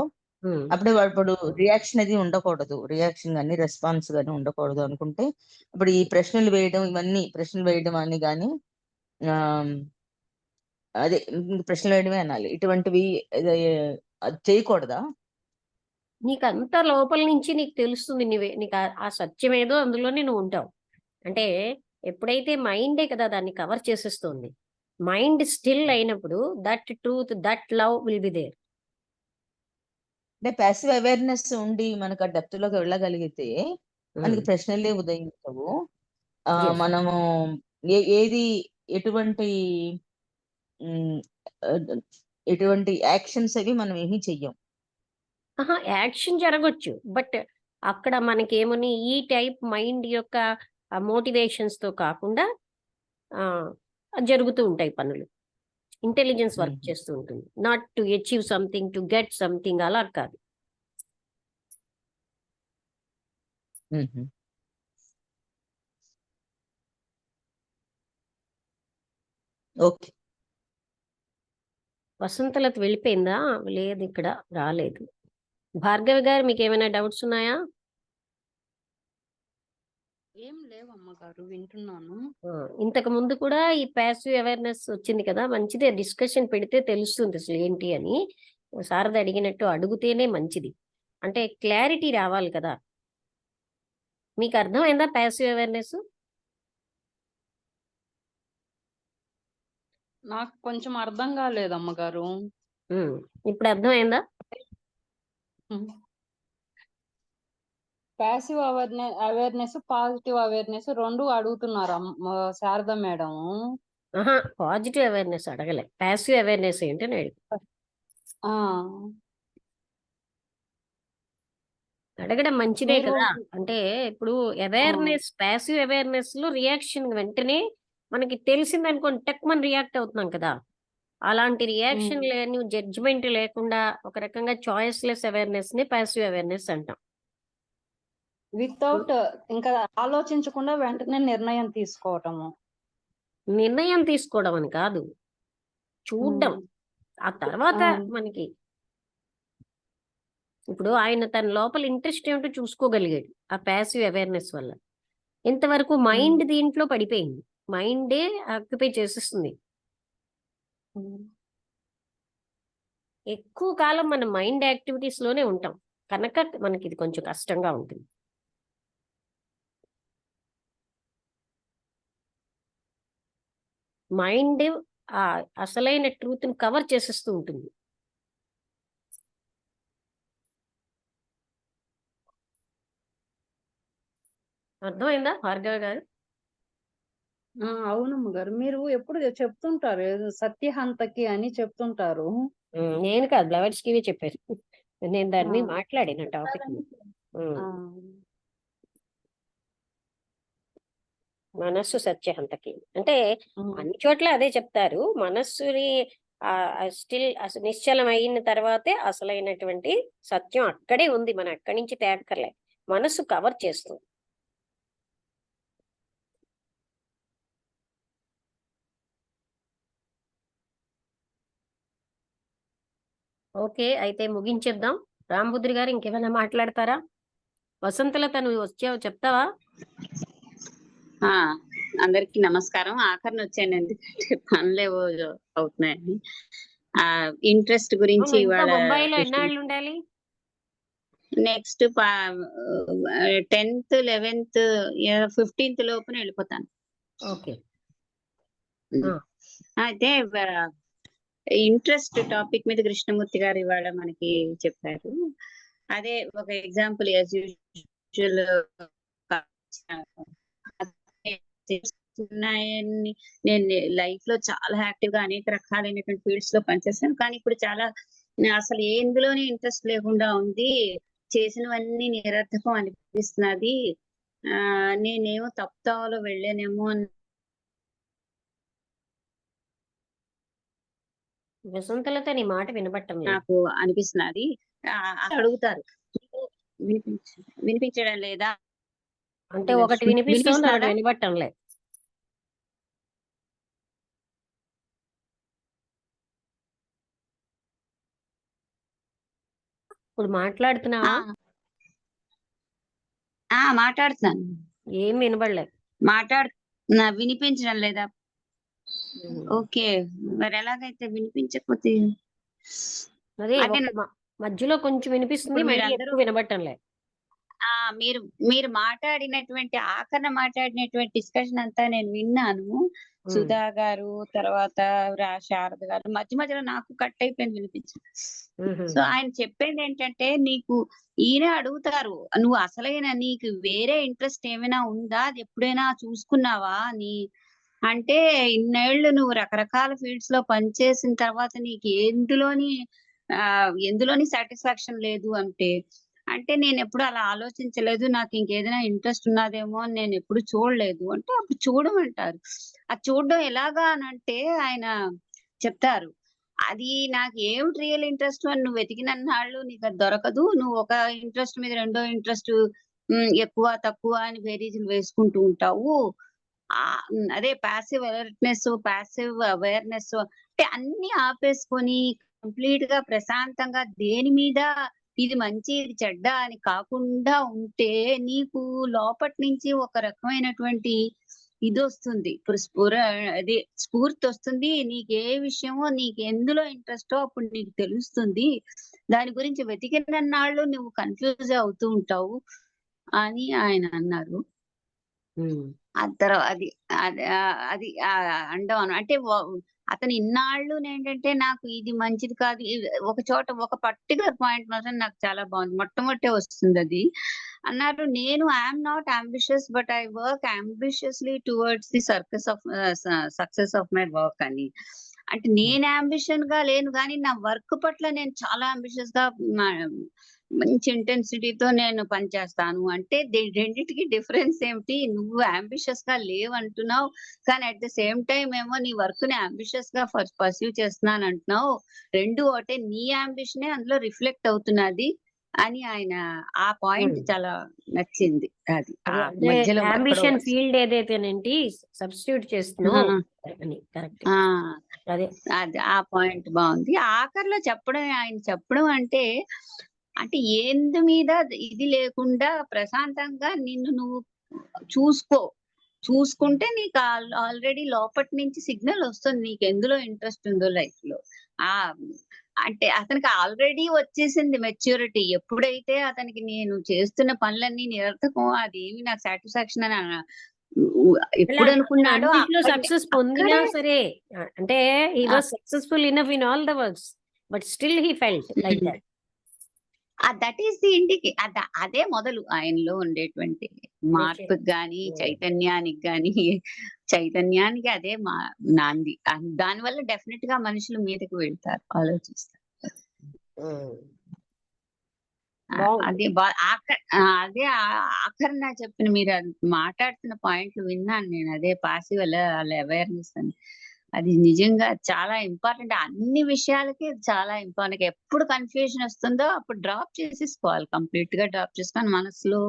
అప్పుడే వాడు రియాక్షన్ అది ఉండకూడదు, రియాక్షన్ కానీ రెస్పాన్స్ కానీ ఉండకూడదు అనుకుంటే, అప్పుడు ఈ ప్రశ్నలు వేయడం అని కానీ అదే ప్రశ్నలు వేయడమే అనాలి, ఇటువంటివి అది చేయకూడదా? నీకు అంత లోపల నుంచి నీకు తెలుస్తుంది. నీకు ఆ సత్యం ఏదో అందులోనే నువ్వు ఉంటావు. అంటే ఎప్పుడైతే మైండే కదా దాన్ని కవర్ చేసేస్తుంది, మైండ్ స్టిల్ అయినప్పుడు that truth, that love will be there. అంటే ప్యాసివ్ అవేర్నెస్ ఉండి మనకు ఆ డెప్త్ లోకి వెళ్ళగలిగితే మనకి ప్రశ్నలే ఉదయించవు. మనము ఏది ఎటువంటి యాక్షన్స్ అవి మనం ఏమీ చెయ్యం. యాక్షన్ జరగచ్చు, బట్ అక్కడ మనకేమని ఈ టైప్ మైండ్ యొక్క మోటివేషన్స్ తో కాకుండా జరుగుతూ ఉంటాయి పనులు. ఇంటెలిజెన్స్ వర్క్ చేస్తూ ఉంటుంది. Not to achieve something, to get something, అలా కాదు. ఓకే. వసంతలత వెళ్ళిపోయిందా? లేదు, ఇక్కడ రాలేదు. భార్గవి గారు, మీకు ఏమైనా డౌట్స్ ఉన్నాయా? ఏం లేవు అమ్మగారు, వింటున్నాను. ఇంతకు ముందు కూడా ఈ ప్యాసివ్ అవేర్నెస్ వచ్చింది కదా, మంచిదే. డిస్కషన్ పెడితే తెలుస్తుంది అసలు ఏంటి అని. శారద అడిగినట్టు అడిగితేనే మంచిది. అంటే క్లారిటీ రావాలి కదా. మీకు అర్థమైందా ప్యాసివ్ అవేర్నెస్? నాకు కొంచెం అర్థం కాలేదు అమ్మగారు. ఇప్పుడు అర్థమైందా? ప్యాసివ్ అవేర్నెస్, పాజిటివ్ అవేర్నెస్ 2 అడుగుతున్నారు శారద మేడం. పాజిటివ్ అవేర్నెస్ అడగలే, ప్యాసివ్ అవేర్నెస్ ఏంటని అడిగి. ఆ అడగడం మంచిదే మీరు కదా. అంటే ఇప్పుడు అవేర్నెస్, ప్యాసివ్ అవేర్నెస్ లో రియాక్షన్ వెంటనే మనకి తెలిసింది అనుకోండి టక్ మనం రియాక్ట్ అవుతున్నాం కదా. అలాంటి రియాక్షన్ లేని జడ్జిమెంట్ లేకుండా ఒక రకంగా చాయిస్లెస్ అవేర్నెస్ ని ప్యాసివ్ అవేర్నెస్ అంటాం. వితౌట్ ఇంకా ఆలోచించకుండా వెంటనే నిర్ణయం తీసుకోవటము. నిర్ణయం తీసుకోవడం అని కాదు, చూడ్డం. ఆ తర్వాత మనకి ఇప్పుడు ఆయన తన లోపల ఇంట్రెస్ట్ ఏమిటో చూసుకోగలిగాడు ఆ ప్యాసివ్ అవేర్నెస్ వల్ల. ఇంతవరకు మైండ్ దీంట్లో పడిపోయింది, మైండే ఆక్యుపై చేసేస్తుంది. ఎక్కువ కాలం మన మైండ్ యాక్టివిటీస్ లోనే ఉంటాం కనుక మనకి ఇది కొంచెం కష్టంగా ఉంటుంది. మైండ్ ఆ అసలైన ట్రూత్ ని కవర్ చేసేస్తూ ఉంటుంది. అర్థమైందా భార్గవ గారు? అవునమ్మ గారు, మీరు ఎప్పుడు చెప్తుంటారు సత్యహంతకి అని చెప్తుంటారు. నేను కాదు, బ్లవెట్స్కీ చెప్పారు. నేను దాన్ని మాట్లాడిన టాపిక్. మనస్సు సత్యహంతకి అంటే అన్ని చోట్ల అదే చెప్తారు. మనస్సుని స్టిల్ నిశ్చలం అయిన తర్వాతే అసలైనటువంటి సత్యం అక్కడే ఉంది, మనం అక్కడి నుంచి తేక్కర్లే. మనస్సు కవర్ చేస్తుంది. ఓకే, అయితే ముగించేద్దాం. రాంబుద్రి గారు ఇంకేమైనా మాట్లాడతారా? వసంతలత నువ్వు వచ్చావు, చెప్తావా? అందరికి నమస్కారం. ఆఖరిని వచ్చాను ఎందుకంటే పనులేవో అవుతున్నాయని. ఇంట్రెస్ట్ గురించి బొంబాయిలో ఎన్నాళ్ళు ఉండాలి? నెక్స్ట్ 10th 11th 15th లోపున వెళ్ళిపోతాను. ఓకే. అయితే ఇంట్రెస్ట్ టాపిక్ మీద కృష్ణమూర్తి గారు ఇవాళ మనకి చెప్పారు. అదే ఒక ఎగ్జాంపుల్ ఉన్నాయని నేను లైఫ్ లో చాలా యాక్టివ్ గా అనేక రకాలైనటువంటి ఫీల్డ్స్ లో పనిచేస్తాను. కానీ ఇప్పుడు చాలా అసలు ఎందులోని ఇంట్రెస్ట్ లేకుండా ఉంది, చేసినవన్నీ నిరర్థకం అనిపిస్తున్నది. నేనేమో తప్పుతావలో వెళ్ళానేమో అని వసంతలత నీ మాట వినబట్టం నాకు అనిపిస్తున్నది. అడుగుతారు, వినిపించడం లేదా అంటే ఒకటి వినిపిస్తుంది, ఒకటి వినబట్టం లేదు. ఇప్పుడు మాట్లాడుతున్నావా? మాట్లాడుతున్నాను. ఏం వినబడలేదు. వినిపించడం లేదా? ఓకే, మరి ఎలాగైతే వినిపించకపోతే మధ్యలో కొంచెం వినిపిస్తుంది, వినబట్టం లేదు. మీరు మాట్లాడినటువంటి మాట్లాడినటువంటి డిస్కషన్ అంతా నేను విన్నాను. సుధా గారు, తర్వాత శారద గారు, మధ్య మధ్యలో నాకు కట్ అయిపోయింది వినిపించింది. సో ఆయన చెప్పేది ఏంటంటే, నీకు ఈయన అడుగుతారు, నువ్వు అసలైన నీకు వేరే ఇంట్రెస్ట్ ఏమైనా ఉందా, అది ఎప్పుడైనా చూసుకున్నావా అని. అంటే ఇన్నేళ్లు నువ్వు రకరకాల ఫీల్డ్స్ లో పనిచేసిన తర్వాత నీకు ఎందులోని సాటిస్ఫాక్షన్ లేదు అంటే నేను ఎప్పుడు అలా ఆలోచించలేదు, నాకు ఇంకేదైనా ఇంట్రెస్ట్ ఉన్నదేమో అని నేను ఎప్పుడు చూడలేదు అంటే అప్పుడు చూడమంటారు. అది చూడడం ఎలాగా అనంటే ఆయన చెప్తారు, అది నాకు ఏమిటి రియల్ ఇంట్రెస్ట్ అని నువ్వు వెతికినన్నాళ్ళు నీకు అది దొరకదు. నువ్వు ఒక ఇంట్రెస్ట్ మీద రెండో ఇంట్రెస్ట్ ఎక్కువ తక్కువ అని బేరీజులు వేసుకుంటూ ఉంటావు. అదే ప్యాసివ్ అలర్ట్నెస్, ప్యాసివ్ అవేర్నెస్ అంటే అన్ని ఆపేసుకొని కంప్లీట్ గా ప్రశాంతంగా దేని మీద ఇది మంచి ఇది చెడ్డ అని కాకుండా ఉంటే నీకు లోపటి నుంచి ఒక రకమైనటువంటి ఇది వస్తుంది, అదే స్ఫూర్తి వస్తుంది. నీకు ఏ విషయమో నీకు ఎందులో ఇంట్రెస్టో అప్పుడు నీకు తెలుస్తుంది. దాని గురించి వెతికినన్నాళ్ళు నువ్వు కన్ఫ్యూజ్ అవుతూ ఉంటావు అని ఆయన అన్నారు. అది అండం అంటే అతను ఇన్నాళ్ళు ఏంటంటే నాకు ఇది మంచిది కాదు, ఒక చోట ఒక పర్టికులర్ పాయింట్ మాత్రం నాకు చాలా బాగుంది, మొట్టమొదటే వస్తుంది అది. అన్నారు, నేను I'm not ambitious but I work ambitiously towards the success of my work అని. అంటే నేను అంబిషన్ గా లేను, కానీ నా వర్క్ పట్ల నేను చాలా అంబిషియస్ గా మంచి ఇంటెన్సిటీతో నేను పనిచేస్తాను. అంటే రెండింటికి డిఫరెన్స్ ఏమిటి? నువ్వు అంబిషియస్ గా లేవంటున్నావు, కానీ అట్ ద సేమ్ టైం ఏమో నీ వర్క్ ని అంబిషియస్ గా పర్సీవ్ చేస్తున్నాను అంటున్నావు. రెండు ఒకటే, నీ అంబిషనే అందులో రిఫ్లెక్ట్ అవుతున్నది అని ఆయన ఆ పాయింట్ చాలా నచ్చింది. అది ఆ అంటే మధ్యలో ఎక్కడో అంబిషన్ ఫీల్డ్ ఏదైతేనేంటి సబ్స్టిట్యూట్ చేస్తున్నావు అని. కరెక్ట్. ఆ అదే అది ఆ పాయింట్ బాగుంది. ఆఖరిలో చెప్పడం, ఆయన చెప్పడం అంటే అంటే ఏంది మీద ఇది లేకుండా ప్రశాంతంగా నిన్ను నువ్వు చూసుకుంటే నీకు ఆల్రెడీ లోపటి నుంచి సిగ్నల్ వస్తుంది నీకు ఎందులో ఇంట్రెస్ట్ ఉందో లైఫ్ లో. ఆ అంటే అతనికి ఆల్రెడీ వచ్చేసింది మెచ్యూరిటీ. ఎప్పుడైతే అతనికి నేను చేస్తున్న పనులన్నీ నిరర్థకం, అది ఏమి నాకు సాటిస్ఫాక్షన్ అని ఎప్పుడు అనుకున్నాడో అన్నిట్లో సక్సెస్ పొందినా సరే, అంటే he was successful enough in all the works, but still he felt like that. That is the ఇండికి అదే మొదలు ఆయనలో ఉండేటువంటి మార్పుకి గాని, చైతన్యానికి అదే నాంది. దానివల్ల డెఫినెట్ గా మనుషులు మీదకి వెళ్తారు, ఆలోచిస్తారు. అదే అదే ఆఖరణ చెప్పిన మీరు మాట్లాడుతున్న పాయింట్లు విన్నాను నేను. అదే పాసివ్ అవేర్నెస్ అని, అది నిజంగా చాలా ఇంపార్టెంట్. అన్ని విషయాలకి చాలా ఇంపార్టెంట్. ఎప్పుడు కన్ఫ్యూజన్ వస్తుందో అప్పుడు డ్రాప్ చేసేసుకోవాలి, కంప్లీట్ గా డ్రాప్ చేసుకొని మనసులో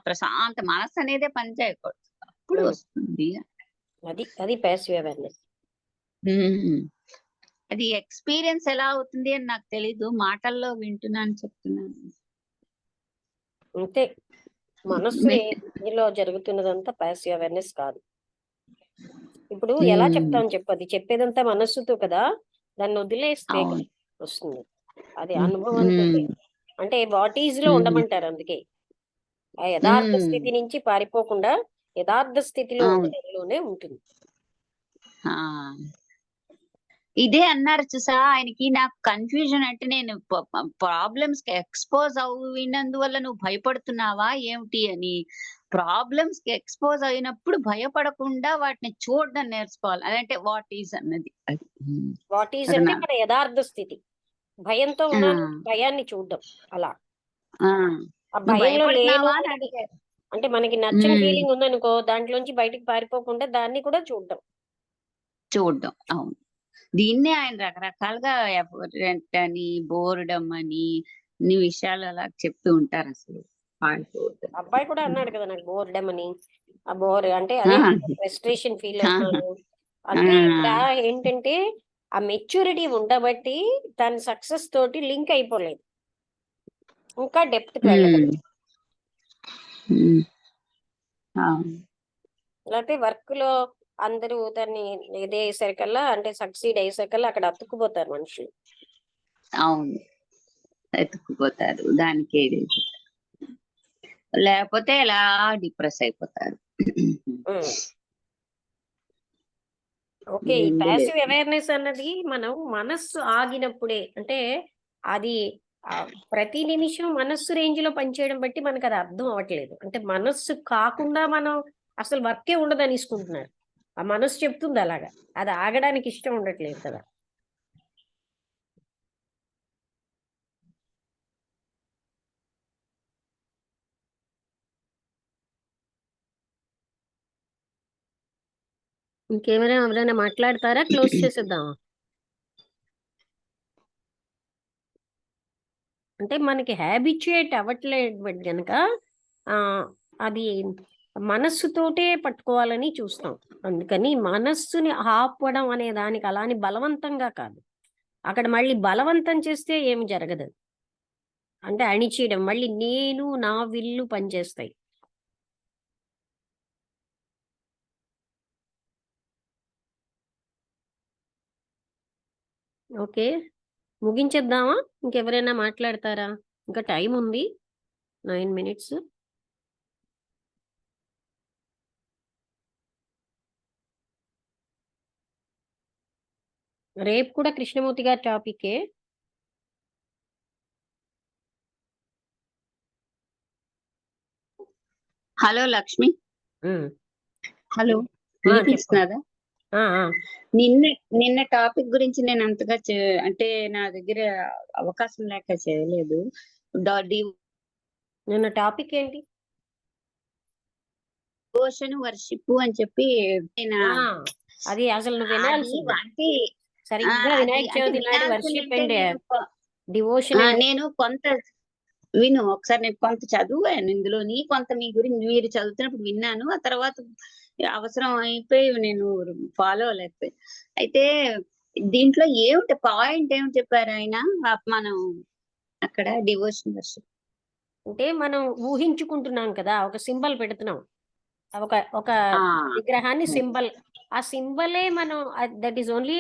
ప్రశాంత మనసు అనేదే పని చేయకూడదు, అప్పుడు వస్తుంది. అది పాసివ్ అవేర్నెస్. అది ఎక్స్పీరియన్స్ ఎలా అవుతుంది అని నాకు తెలీదు, మాటల్లో వింటున్నాను, చెప్తున్నాను అంతే. మనస్సు ఏలో జరుగుతున్నదంతా పాసివ్ అవేర్నెస్ కాదు. ఇప్పుడు ఎలా చెప్తాం చెప్పు, అది చెప్పేదంతా మనస్సుతో కదా, దాన్ని వదిలేస్తే వస్తుంది. అది అనుభవంతో. అంటే వాట్ ఈజ్ లో ఉండమంటారు. అందుకే ఆ యథార్థ స్థితి నుంచి పారిపోకుండా యథార్థ స్థితిలో ఉండడంలోనే ఉంటుంది. ఇదే అన్నారు చూసా ఆయనకి, నాకు కన్ఫ్యూజన్ అంటే నేను ప్రాబ్లమ్స్ కి ఎక్స్పోజ్ అయినందువల్ల నువ్వు భయపడుతున్నావా ఏమిటి అని. ప్రాబ్లమ్స్ కి ఎక్స్పోజ్ అయినప్పుడు భయపడకుండా వాటిని చూడడం నేర్చుకోవాలి. అదంటే వాట్ ఈజ్ అన్నది. వాట్ ఈజ్ అంటే మన యథార్థ స్థితి. భయంతో ఉన్నాను, భయాన్ని చూడడం. అలా ఆ భయంలో లేను అంటే మనకి నచ్చిన ఫీలింగ్ ఉందనుకో, దాంట్లోంచి బయటికి పారిపోకుండా దాన్ని కూడా చూడడం. అవును. దీన్నే ఆయన రకరకాలుగా అని, బోర్డమ్ అని, ఇన్ని విషయాలు అలా చెప్తూ ఉంటారు. అసలు అబ్బాయి కూడా అన్నాడు కదా నాకు బోర్డమ్ అని. ఆ బోర్ అంటే అదే ఫ్రస్ట్రేషన్ ఫీల్ అవుతున్నాను. అంటే ఇక్కడ ఏంటంటే ఆ మెచ్యూరిటీ ఉండబట్టి తన సక్సెస్ తోటి లింక్ అయిపోలేదు, ఇంకా డెప్త్ కి వెళ్ళలేదు. లేకపోతే వర్క్ లో అందరూ దాన్ని ఇదే అయ్యేసరికల్లా, అంటే సక్సీడ్ అయ్యేసరికల్లా అక్కడ అతుక్కుపోతారు మనుషులు. అవును, ఎత్తుకుపోతారు, దానికి లేకపోతే ఎలా డిప్రెస్ అయిపోతారు. ఓకే, ఈ ప్యాసివ్ అవేర్నెస్ అన్నది మనం మనస్సు ఆగినప్పుడే, అంటే అది ప్రతి నిమిషం మనస్సు రేంజ్ లో పనిచేయడం బట్టి మనకు అది అర్థం అవ్వట్లేదు. అంటే మనస్సు కాకుండా మనం అసలు వర్కే ఉండదు అనేసుకుంటున్నారు. ఆ మనస్సు చెప్తుంది అలాగా, అది ఆగడానికి ఇష్టం ఉండట్లేదు కదా. ఎవరైనా మాట్లాడతారా? క్లోజ్ చేసేద్దామా? అంటే మనకి హ్యాబిచ్యుయేట్ అవ్వట్లేదు కనుక అది మనస్సుతోటే పట్టుకోవాలని చూస్తాం. అందుకని మనస్సుని ఆపడం అనే దానికి అలాని బలవంతంగా కాదు. అక్కడ మళ్ళీ బలవంతం చేస్తే ఏమి జరగదు. అంటే అణిచేయడం, మళ్ళీ నేను నా విల్లు పనిచేస్తాయి. ఓకే, ముగించేద్దామా? ఇంకెవరైనా మాట్లాడతారా? ఇంకా టైం ఉంది, 9 minutes. రేపు కూడా కృష్ణమూర్తి గారి టాపికే. హలో లక్ష్మి, ఉమ్. హలో చెప్పు. వినిపిస్తున్నదా? ఆ, ఆ. నిన్న నిన్న టాపిక్ గురించి నేను అంతగా అంటే నా దగ్గర అవకాశం లేక చేయలేదు. నిన్న టాపిక్ ఏంటి? డివోషన్ వర్షిప్ అని చెప్పి నేను ఆ, అది అసలు నువ్వు అది వినాల్సింది అంటే సరిగ్గా అది వినాయక అంటే చవితి నాడు వినాల్సింది వర్షిప్ అంటే అండ్ నేను డివోషన్ నేను కొంత ఒకసారి నేను కొంత చదివాను ఇందులోని, కొంత మీ గురించి మీరు చదువుతున్నప్పుడు విన్నాను. ఆ తర్వాత అవసరం అయిపోయి నేను ఫాలో అవ్వలేకపోయి. అయితే దీంట్లో ఏమిటి పాయింట్ ఏమిటి చెప్పారు ఆయన? మనం అక్కడ డివోషన్ వర్షిప్ అంటే మనం ఊహించుకుంటున్నాం కదా, ఒక సింబల్ పెడుతున్నాం, ఒక ఒక విగ్రహాన్ని సింబల్. ఆ సింబలే మనం, దట్ ఈస్ ఓన్లీ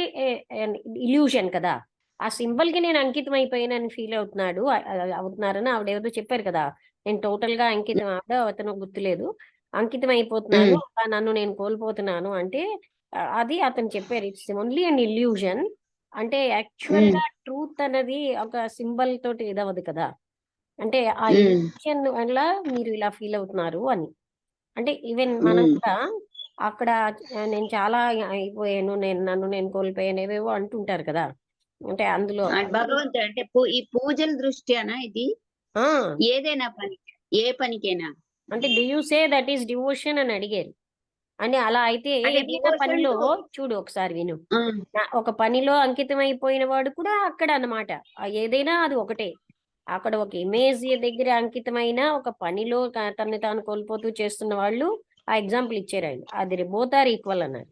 ఇల్యూషన్ కదా. ఆ సింబల్ కి నేను అంకితం అయిపోయానని ఫీల్ అవుతున్నారని ఆవిడేదో చెప్పారు కదా. నేను టోటల్ గా అంకితం, అతను గుర్తులేదు, అంకితం అయిపోతున్నాను, నన్ను నేను కోల్పోతున్నాను అంటే అది అతను చెప్పారు. It's only an illusion. అంటే యాక్చువల్ గా ట్రూత్ అనేది ఒక సింబల్ తోటి ఇదవదు కదా. అంటే ఆ ఇల్యూషన్ వల్ల మీరు ఇలా ఫీల్ అవుతున్నారు అని. అంటే ఈవెన్ మనం కూడా అక్కడ నేను చాలా అయిపోయాను, నన్ను నేను కోల్పోయాను, ఏవేవో అంటుంటారు కదా. అంటే అందులో భగవంతుడు అంటే ఈ పూజల దృష్ట్యానా ఇది? ఏదైనా పని, ఏ పనికైనా అంటే do you say that is devotion అని అడిగారు. అని అలా అయితే ఏదైనా పనిలో చూడు, ఒకసారి విను. ఒక పనిలో అంకితం అయిపోయిన వాడు కూడా అక్కడ అన్నమాట. ఏదైనా అది ఒకటే. అక్కడ ఒక ఇమేజ్ దగ్గర అంకితమైన ఒక పనిలో తనని తాను కోల్పోతూ చేస్తున్న వాళ్ళు ఆ ఎగ్జాంపుల్ ఇచ్చారు ఆయన. అది బోత్ ఆర్ ఈక్వల్ అన్నారు.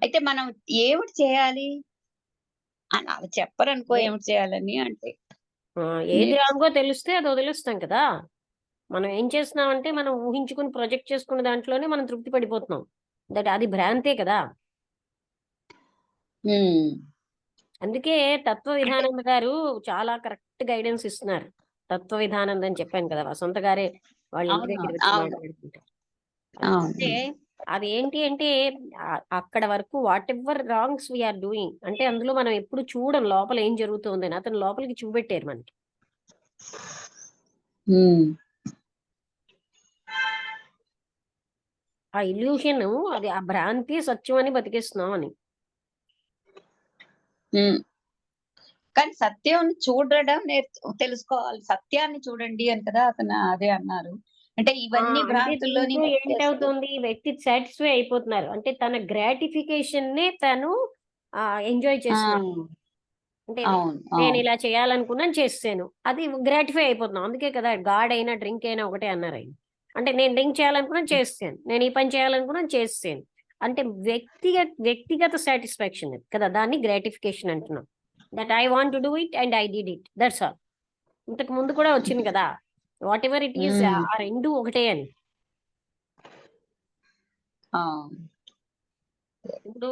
అయితే మనం ఏమిటి చేయాలి అని అలా చెప్పరనుకో, ఏమిటి చేయాలని అంటే ఏది రాంగో తెలిస్తే అది వదిలేస్తాం కదా. మనం ఏం చేస్తున్నామంటే మనం ఊహించుకుని ప్రొజెక్ట్ చేసుకున్న దాంట్లోనే మనం తృప్తి పడిపోతున్నాం. అది భ్రాంతే కదా. అందుకే తత్వ విధానంద గారు చాలా కరెక్ట్ గైడెన్స్ ఇస్తున్నారు. తత్వ విధానంద అని చెప్పాను కదా, వసంత గారే వాళ్ళ ఇంటి దగ్గర వచ్చి మాట్లాడుకుంటారు. అంటే అది ఏంటి అంటే అక్కడ వరకు whatever wrongs we are doing అంటే అందులో మనం ఎప్పుడు చూడం లోపల ఏం జరుగుతుందని. అతను లోపలికి చూపెట్టారు మనకి. ఆ ఇల్యూషన్, అది ఆ భ్రాంతి సత్యం అని బతికేస్తున్నాం అని. కానీ సత్యం చూడడం తెలుసుకోవాలి. సత్యాన్ని చూడండి అని కదా అతను అదే అన్నారు. అంటే ఇవన్నీ భ్రాంతుల్లోని ఏంటవుతుంది, వ్యక్తి సాటిస్ఫై అయిపోతున్నారు అంటే తన గ్రాటిఫికేషన్ నే తను ఎంజాయ్ చేస్తున్నాడు. అంటే నేను ఇలా చేయాలనుకున్నాను చేసాను, అది గ్రాటిఫై అయిపోతున్నాం. అందుకే కదా గాడ్ అయినా డ్రింక్ అయినా ఒకటే అన్నారు ఆయన. అంటే నేను డ్రింక్ చేయాలనుకున్నాను చేస్తాను, నేను ఈ పని చేయాలనుకున్నాను చేస్తాను. అంటే వ్యక్తిగత సాటిస్ఫాక్షన్ కదా, దాన్ని గ్రాటిఫికేషన్ అంటున్నాం. That I want to do it and I did it, that's all. ఇంతకు ముందు కూడా వచ్చింది కదా, వాట్ ఎవర్ ఇట్ ఈస్, ఆ రెండు ఒకటే అని. ఇప్పుడు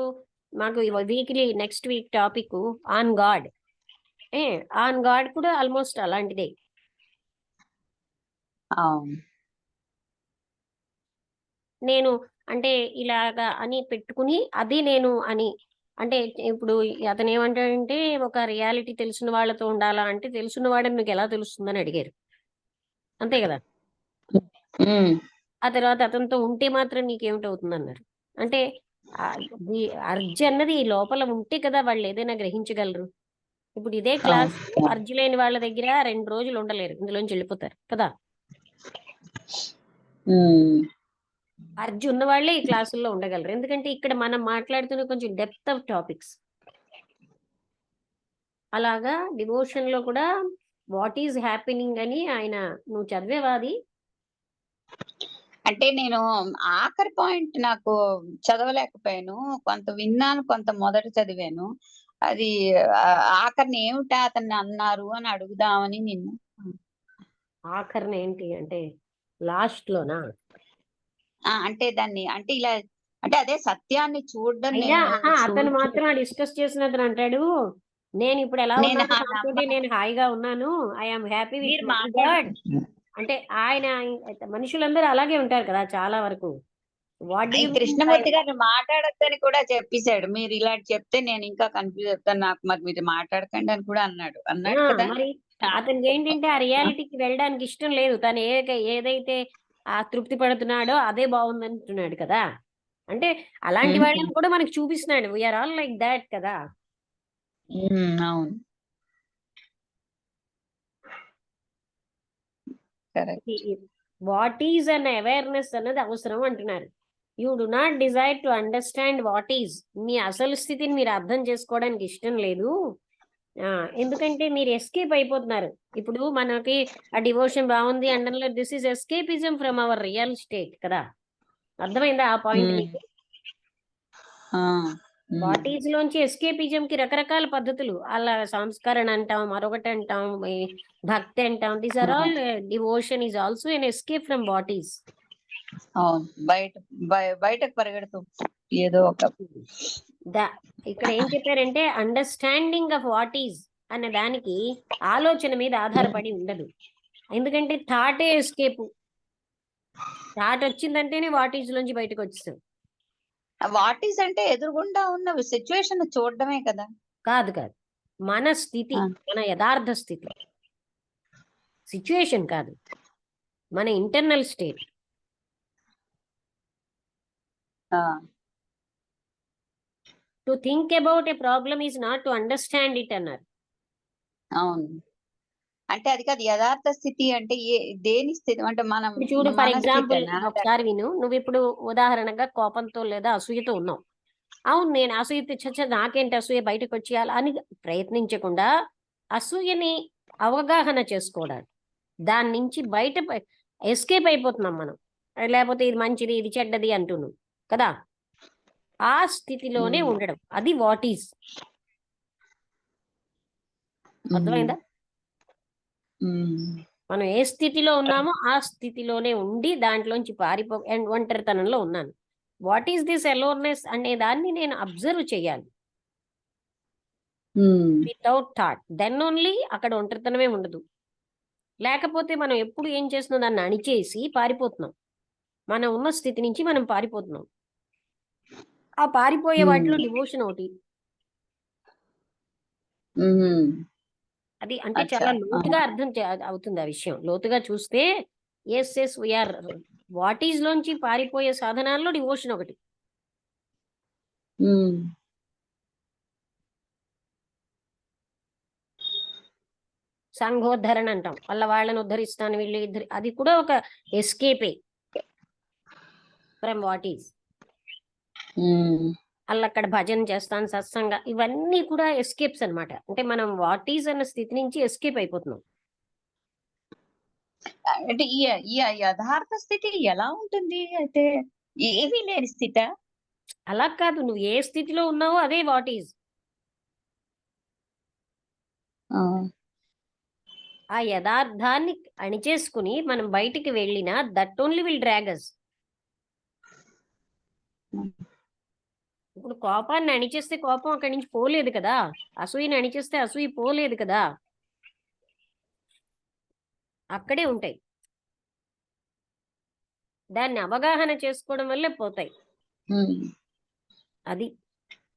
మాకు weekly next week topic on God. On God కూడా ఆల్మోస్ట్ అలాంటిదే. నేను అంటే ఇలాగా అని పెట్టుకుని అది నేను అని అంటే ఇప్పుడు అతను ఏమంటాడంటే ఒక రియాలిటీ తెలిసిన వాళ్ళతో ఉండాలా అంటే తెలుసున్న వాడని మీకు ఎలా తెలుస్తుందని అడిగారు. అంతే కదా. ఆ తర్వాత అతనితో ఉంటే మాత్రం నీకేమిటవుతుంది అన్నారు. అంటే అర్జు అన్నది ఈ లోపల ఉంటే కదా వాళ్ళు ఏదైనా గ్రహించగలరు. ఇప్పుడు ఇదే క్లాస్ అర్జు లేని వాళ్ళ దగ్గర 2 రోజులు ఉండలేరు, ఇందులోంచి వెళ్ళిపోతారు కదా. అర్జు ఉన్న వాళ్ళే ఈ క్లాసుల్లో ఉండగలరు, ఎందుకంటే ఇక్కడ మనం మాట్లాడుతున్న కొంచెం డెప్త్ ఆఫ్ టాపిక్స్. అలాగా డివోషన్ లో కూడా వాట్ ఈజ్ హ్యాపెనింగ్ అని ఆయన, నువ్వు చదివేవాది. అంటే నేను ఆఖరి పాయింట్ నాకు చదవలేకపోయాను, కొంత విన్నాను, కొంత మొదట చదివాను. అది ఆఖరిని ఏమిటా అతన్ని అన్నారు అని అడుగుదామని నిన్ను. ఆఖరిని ఏంటి అంటే లాస్ట్ లోనా? అంటే దాన్ని అంటే ఇలా అంటే అదే సత్యాన్ని చూడడం. అతను మాత్రం డిస్కస్ చేసిన అతను అంటాడు, నేను ఇప్పుడు ఎలా ఉన్నాను, నాతోటి నేను హాయిగా ఉన్నాను, I'm happy with my God. అంటే ఆయన మనుషులందరూ అలాగే ఉంటారు కదా చాలా వరకు. వాట్ డూ ఈ యూ మీన్ బై కృష్ణమూర్తి గారు మాట్లాడొద్దని కూడా చెప్పేశాడు. మీరు ఇలా చెప్తే నేను ఇంకా కన్ఫ్యూజ్ అవుతాను. నాకు మరి మీరు మాట్లాడకండి అని కూడా అన్నాడు కదా. మరి అతనికి ఏంటంటే ఆ రియాలిటీకి వెళ్ళడానికి ఇష్టం లేదు. తను ఏదైతే ఆ తృప్తి పడుతున్నాడో అదే బాగుంది అంటున్నాడు కదా. అంటే అలాంటి మ్మ్. వాళ్ళని కూడా మనకి చూపిస్తున్నాడు. వీఆర్ ఆల్ లైక్ దాట్ కదా. అవును, correct. What is unawareness అన్నది అవసరం అంటున్నారు. You do not desire to understand what is. మీ అసలు స్థితిని మీరు అర్థం చేసుకోవడానికి ఇష్టం లేదు. ఎందుకంటే మీరు ఎస్కేప్ అయిపోతున్నారు. ఇప్పుడు మనకి ఆ డివోషన్ బాగుంది అనడంలో this is escapism from our real state కదా. అర్థమైందా ఆ పాయింట్ మీకు? బాటీస్ లోంచి ఎస్కేపిజం కి రకరకాల పద్ధతులు, అలా సంస్కరణ అంటాం, మరొకటి అంటాం, ఈ భక్తి అంటాం. These are all devotion is also an escape from బాటీస్. అవును, బయటకు పరిగెడుతూ ఏదో ఒక ఇక్కడ ఏం చెప్పారంటే అండర్స్టాండింగ్ ఆఫ్ వాట్ ఈజ్ అన్న దానికి ఆలోచన మీద ఆధారపడి ఉండదు. ఎందుకంటే థాటే ఎస్కేప్. థాట్ వచ్చిందంటేనే వాట్ ఈజ్ లోంచి బయటకు వచ్చేస్తాం. వాట్ ఈస్ అంటే ఎదురుగుండా ఉన్న సిచ్యువేషన్ చూడడమే కదా. కాదు కాదు, మన స్థితి, మన యథార్థ స్థితి, సిచ్యువేషన్ కాదు, మన internal state. To think about a problem is not to understand it అన్నారు. అవును, అంటే అది కాదు యథార్థ స్థితి అంటే దేని స్థితి అంటే మనం ఇప్పుడు చూడు, ఫర్ మన ఎగ్జాంపుల్ స్థితేనా? ఒకసారి విను. నువ్వు ఇప్పుడు ఉదాహరణగా కోపంతో లేదా అసూయతో ఉన్నావు. అవును, నేను అసూయ నాకేంటి అసూయ, బయటకు వచ్చేయాలి అని ప్రయత్నించకుండా అసూయని అవగాహన చేసుకోవడానికి, దాని నుంచి బయట ఎస్కేప్ అయిపోతున్నాం మనం. లేకపోతే ఇది మంచిది, ఇది చెడ్డది అంటున్నాం కదా. ఆ స్థితిలోనే ఉండడం, అది వాట్ ఈజ్. అర్థమైందా? మనం ఏ స్థితిలో ఉన్నామో ఆ స్థితిలోనే ఉండి దాంట్లోంచి ఒంటరితనంలో ఉన్నాను. వాట్ ఈస్ దిస్ అలోన్నెస్ అనే దాన్ని నేను అబ్జర్వ్ చేయాలి వితౌట్ థాట్. దెన్ ఓన్లీ అక్కడ ఒంటరితనమే ఉండదు. లేకపోతే మనం ఎప్పుడు ఏం చేస్తున్నాం, దాన్ని అణిచేసి పారిపోతున్నాం. మనం ఉన్న స్థితి నుంచి మనం పారిపోతున్నాం. ఆ పారిపోయే వాటిలో డివోషన్ ఒకటి. అది అంటే చాలా లోతుగా అర్థం అవుతుంది ఆ విషయం. లోతుగా చూస్తే ఎస్ వీఆర్ వాట్ ఈజ్ లోంచి పారిపోయే సాధనాల్లో డివోషన్ ఒకటి. సంఘోద్ధరణ అంటాం, వాళ్ళని ఉద్ధరిస్తాను, వీళ్ళు ఇద్దరు, అది కూడా ఒక ఎస్కేపే ఫ్రమ్ వాట్ ఈజ్. అక్కడ భజన చేస్తాను, సత్సంగ, ఇవన్నీ కూడా ఎస్కేప్స్ అన్నమాట. అంటే మనం వాట్ ఈజ్ అన్న స్థితి నుంచి ఎస్కేప్ అయిపోతున్నాం. అంటే ఈ యథార్థ స్థితి ఎలా ఉంటుంది? అయితే ఏమీ లేని స్థితి? అలా కాదు, నువ్వు ఏ స్థితిలో ఉన్నావో అదే వాట్ ఈజ్. ఆ యథార్థాన్ని అణిచేసుకుని మనం బయటికి వెళ్ళినా దట్ ఓన్లీ విల్ డ్రాగ్ అస్. ఇప్పుడు కోపాన్ని అణిచేస్తే కోపం అక్కడి నుంచి పోలేదు కదా. అసూయని అణిచేస్తే అసూయ పోలేదు కదా, అక్కడే ఉంటాయి. దాన్ని అవగాహన చేసుకోవడం వల్లే పోతాయి. అది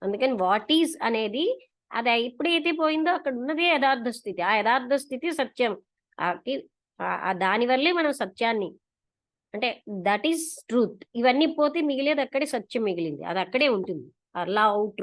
అందుకని వాట్ ఈజ్ అనేది అది ఎప్పుడైతే పోయిందో అక్కడ ఉన్నదే యథార్థ స్థితి. ఆ యథార్థ స్థితి సత్యం. దాని వల్లే మనం సత్యాన్ని, అంటే దట్ ఈస్ ట్రూత్. ఇవన్నీ పోతే మిగిలేది అక్కడే సత్యం మిగిలింది, అది అక్కడే ఉంటుంది. అలా అవుట్